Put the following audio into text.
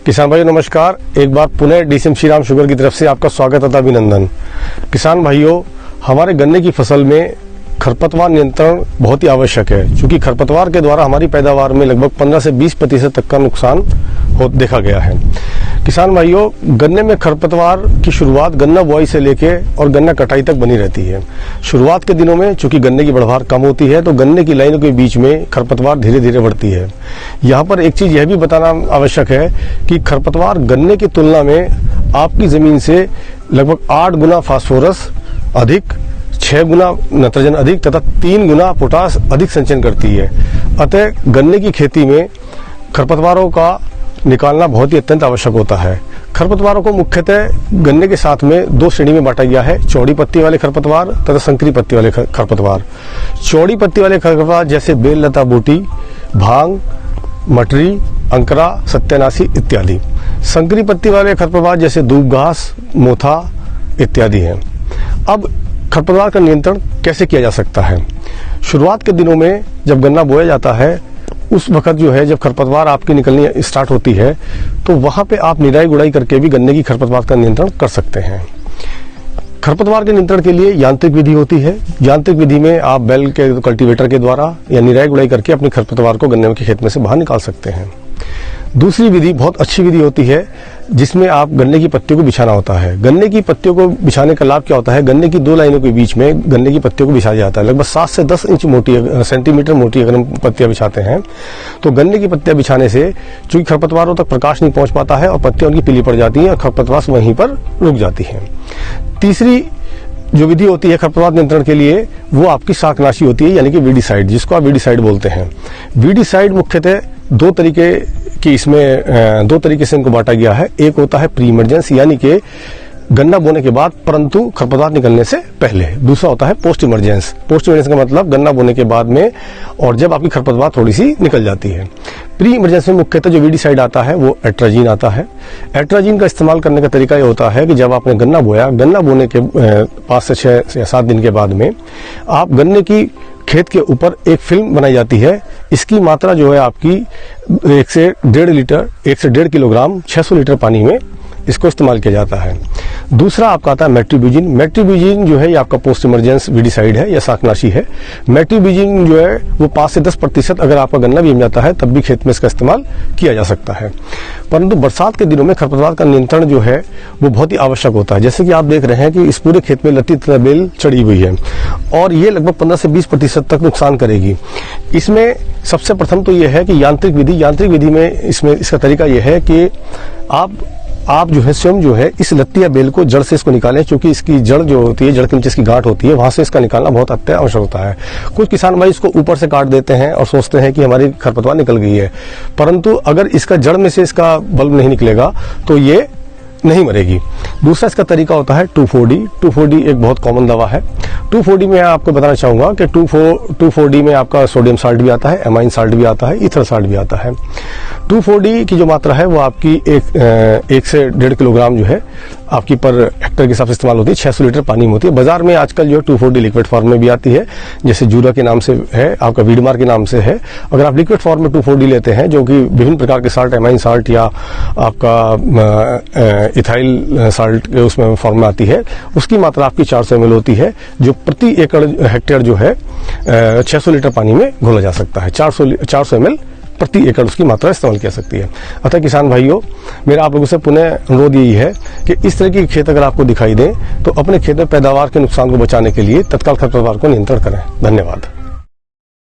किसान भाइयों नमस्कार। एक बार पुनः डीसीएम श्रीराम शुगर की तरफ से आपका स्वागत तथा अभिनंदन। किसान भाइयों, हमारे गन्ने की फसल में खरपतवार नियंत्रण बहुत ही आवश्यक है, क्योंकि खरपतवार के द्वारा हमारी पैदावार में लगभग 15 से 20% तक का नुकसान देखा गया है। किसान भाइयों, गन्ने में खरपतवार की शुरुआत गन्ना बुआई से लेके और गन्ना कटाई तक बनी रहती है। शुरुआत के दिनों में चूंकि गन्ने की बढ़वार कम होती है, तो गन्ने की लाइनों के बीच में खरपतवार धीरे धीरे बढ़ती है। यहाँ पर एक चीज यह भी बताना आवश्यक है कि खरपतवार गन्ने की तुलना में आपकी जमीन से लगभग 8 गुना फास्फोरस अधिक, 6 गुना नाइट्रोजन अधिक तथा 3 गुना पोटास अधिक संचयन करती है। अतः गन्ने की खेती में खरपतवारों का निकालना बहुत ही अत्यंत आवश्यक होता है। खरपतवारों को मुख्यतः गन्ने के साथ में 2 श्रेणी में बांटा गया है, चौड़ी पत्ती वाले खरपतवार तथा संकरी पत्ती वाले खरपतवार। चौड़ी पत्ती वाले खरपतवार जैसे बेल, लता, बूटी, भांग, मटरी, अंकरा, सत्यानाशी इत्यादि। संकरी पत्ती वाले खरपतवार जैसे दूब घास, मोथा इत्यादि हैं। अब खरपतवार का नियंत्रण कैसे किया जा सकता है? शुरुआत के दिनों में जब गन्ना बोया जाता है, उस वक्त जो है जब खरपतवार आपकी निकलनी स्टार्ट होती है, तो वहां पे आप निराई गुड़ाई करके भी गन्ने की खरपतवार का नियंत्रण कर सकते हैं। खरपतवार के नियंत्रण के लिए यांत्रिक विधि होती है। यांत्रिक विधि में आप बैल के कल्टीवेटर के द्वारा या निराई गुड़ाई करके अपनी खरपतवार को गन्ने के खेत में से बाहर निकाल सकते हैं। दूसरी विधि बहुत अच्छी विधि होती है, जिसमें आप गन्ने की पत्तियों को बिछाना होता है। गन्ने की पत्तियों को बिछाने का लाभ क्या होता है? गन्ने की 2 लाइनों के बीच में गन्ने की पत्तियों को बिछाया जाता है। लगभग 7 से 10 इंच मोटी सेंटीमीटर मोटी अगर हम पत्तियां बिछाते हैं, तो गन्ने की पत्तियां बिछाने से चूंकि खरपतवारों तक प्रकाश नहीं पहुंच पाता है और पत्तियां उनकी पीली पड़ जाती हैं और खरपतवार वहीं पर रुक जाती है। तीसरी जो विधि होती है खरपतवार नियंत्रण के लिए, वो आपकी शाकनाशी होती है, यानी कि वीडीसाइड, जिसको आप वीडीसाइड बोलते हैं। वीडीसाइड मुख्यतः 2 तरीके की इसमें 2 तरीके से इनको बांटा गया है। एक होता है प्री इमरजेंस, यानी कि गन्ना बोने के बाद परंतु खरपतवार निकलने से पहले। दूसरा होता है पोस्ट इमरजेंस। पोस्ट इमरजेंस का मतलब गन्ना बोने के बाद में और जब आपकी खरपतवार थोड़ी सी निकल जाती है। प्री इमरजेंस में मुख्यतः जो वीडीसाइड आता है वो एट्राजीन आता है। एट्राजीन का इस्तेमाल करने का तरीका ये होता है कि जब आपने गन्ना बोया, गन्ना बोने के 5 से 6 या 7 दिन के बाद में आप गन्ने की खेत के ऊपर एक फिल्म बनाई जाती है। इसकी मात्रा जो है आपकी 1 से 1.5 किलोग्राम 600 लीटर पानी में इसको इस्तेमाल किया जाता है। दूसरा आपका आता है मेट्रीब्यूजिन। मेट्रीब्यूजिन जो है ये आपका पोस्ट इमरजेंस वीडीसाइड है या शाकनाशी है। मेट्रीब्यूजिन जो है वो 5 से 10% अगर आपका गन्ना भी जम जाता है तब भी खेत में इसका इस्तेमाल किया जा सकता है। परंतु बरसात के दिनों में खरपतवार का नियंत्रण जो है वो बहुत ही आवश्यक होता है। जैसे कि आप देख रहे हैं कि इस पूरे खेत में लती तथा बेल चढ़ी हुई है और ये लगभग 15 से 20% तक नुकसान करेगी। इसमें सबसे प्रथम तो यह है कि यांत्रिक विधि में इसका तरीका यह है कि आप जो है स्वयं जो है इस लत्ती या बेल को जड़ से इसको निकालें, क्योंकि इसकी जड़ जो होती है, जड़ के नीचे इसकी गांठ होती है, वहां से इसका निकालना बहुत अत्यंत आवश्यक होता है। कुछ किसान भाई इसको ऊपर से काट देते हैं और सोचते हैं कि हमारी खरपतवार निकल गई है, परंतु अगर इसका जड़ में से इसका बल्ब नहीं निकलेगा तो ये नहीं मरेगी। दूसरा इसका तरीका होता है 2,4-D। 2,4-D एक बहुत कॉमन दवा है। 2,4-D में आपको बताना चाहूंगा कि 2,4-D में आपका सोडियम साल्ट भी आता है, एमाइन साल्ट भी आता है, ईथर साल्ट भी आता है। 2,4-D की जो मात्रा है वो आपकी 1 से 1.5 किलोग्राम जो है आपकी पर हेक्टर के हिसाब से इस्तेमाल होती है। 600 लीटर पानी में होती है। बाजार में आजकल जो 2,4-D लिक्विड फॉर्म में भी आती है, जैसे जूरा के नाम से है, आपका वीडमार के नाम से है। अगर आप लिक्विड फॉर्म में 2,4-D लेते हैं, जो कि विभिन्न प्रकार के साल्ट, एमाइन साल्ट या आपका इथाइल साल्ट के उसमें फॉर्म में आती है, उसकी मात्रा आपकी 400 ml होती है, जो प्रति एकड़ हेक्टेयर जो है 600 लीटर पानी में घोला जा सकता है। 400 ml प्रति एकड़ उसकी मात्रा इस्तेमाल की जा सकती है। अतः किसान भाइयों, मेरा आप लोगों से पुनः अनुरोध यही है कि इस तरह की खेत अगर आपको दिखाई दे तो अपने खेत में पैदावार के नुकसान को बचाने के लिए तत्काल खरपतवार को नियंत्रण करें। धन्यवाद।